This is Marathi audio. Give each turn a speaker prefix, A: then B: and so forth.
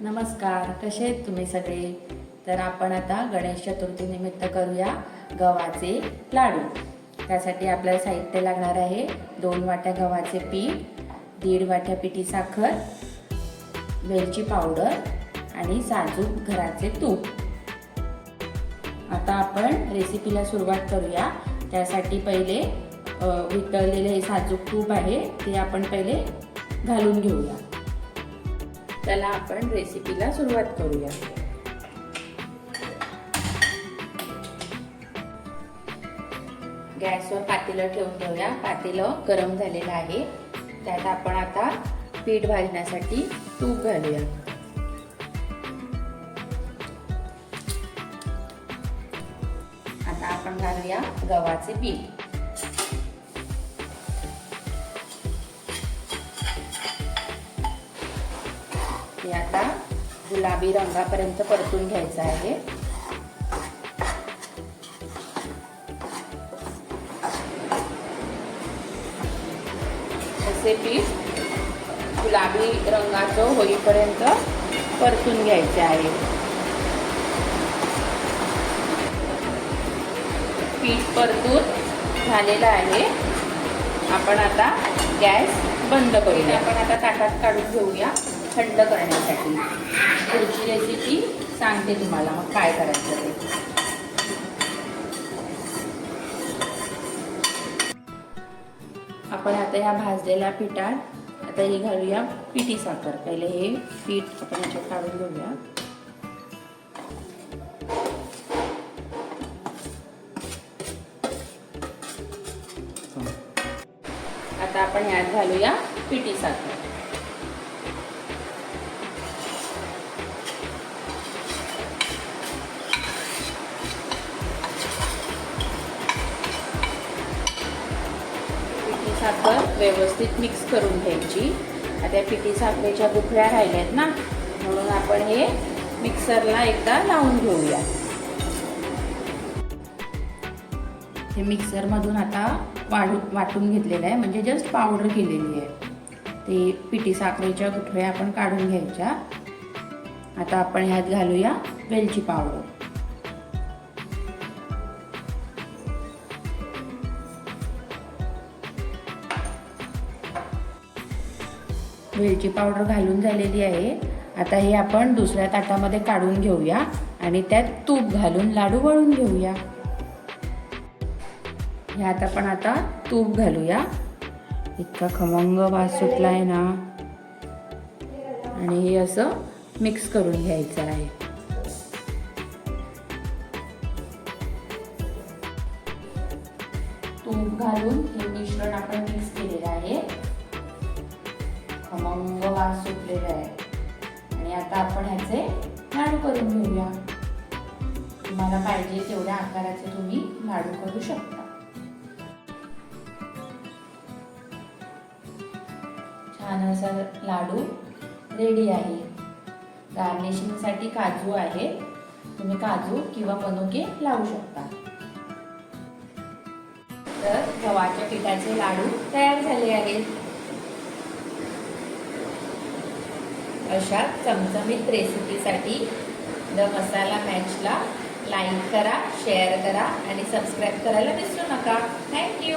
A: नमस्कार, कसे आहेत तुम्ही सगळे? तर आपण आता गणेश चतुर्थी निमित्त करूया गव्हाचे लाडू। त्यासाठी आपल्याला साहित्य लागणार आहे 2 वाट्या गव्हाचे पीठ, 1.5 वाट्या पिठी साखर, वेलची पावडर आणि साजूक घराचे तूप। आता आपण रेसिपीला सुरुवात करूया। त्यासाठी पहिले वितळलेले हे साजूक तूप आहे ते आपण पहिले घालून घेऊया। चला आपण रेसिपीला सुरुवात करूया। गॅसवर पातेलं ठेवून घेऊया। पातेलं गरम झालेलं आहे। त्यात आपण आता पीठ भाजण्यासाठी तूप घालूया। आता आपण घालूया गव्हाचे पीठ। हे आता गुलाबी रंगापर्यंत परतून घ्यायचं आहे। असे पीठ गुलाबी रंगाचं होईपर्यंत परतून घ्यायचे आहे। पीठ परतून झालेलं आहे। आपण आता गॅस बंद करूया। आपण आता ताटात काढून घेऊया थंड करण्यासाठी। पुढची रेसिपी सांगते तुम्हाला मग काय करायचं ते। आपण आता या भाजलेल्या पिठात आता हे घालूया पिठी साखर। पहिले हे पीठ आपण याच्यात काढून घेऊया। आता आपण यात घालूया पिठी साखर। साखर व्यवस्थित मिक्स करून घ्यायची। आता पिठी साखरेच्या गुठळ्या राहिल्यात ना, म्हणून आपण हे मिक्सरला एकदा लावून घेऊया। हे मिक्सर मधून आता वाटून घेतलेलं आहे, म्हणजे जस्ट पावडर केलेली आहे। ते पिठी साखरेच्या गुठळ्या आपण काढून घ्यायच्या। आता आपण ह्यात घालूया वेलची पावडर। वेलची पावडर घालून झालेली आहे। आता हे आपण दुसऱ्या ताटामध्ये काढून घेऊया आणि त्यात तूप घालून लाडू वळून घेऊया। ह्यात आपण आता तूप घालूया। इतका खमंग वास सुटलाय ना, आणि हे असं मिक्स करून घ्यायचं आहे। तूप घालून हे मिश्रण आपण मिक्स केलेलं आहे। खमंग वास सुटलेला आहे आणि आता आपण ह्याचे लाडू करून घेऊया। तुम्हाला पाहिजे तेवढ्या आकाराचे तुम्ही लाडू करू शकता। छान असा लाडू रेडी आहे। गार्निशिंग साठी काजू आहे, तुम्ही काजू किंवा मनुके लावू शकता। तर गव्हाच्या पिठाचे लाडू तयार झाले आहेत। अशा चमचमीत रेसिपीसाठी द मसाला मॅचला लाईक करा, शेअर करा आणि सबस्क्राईब करायला विसरू नका। थँक्यू।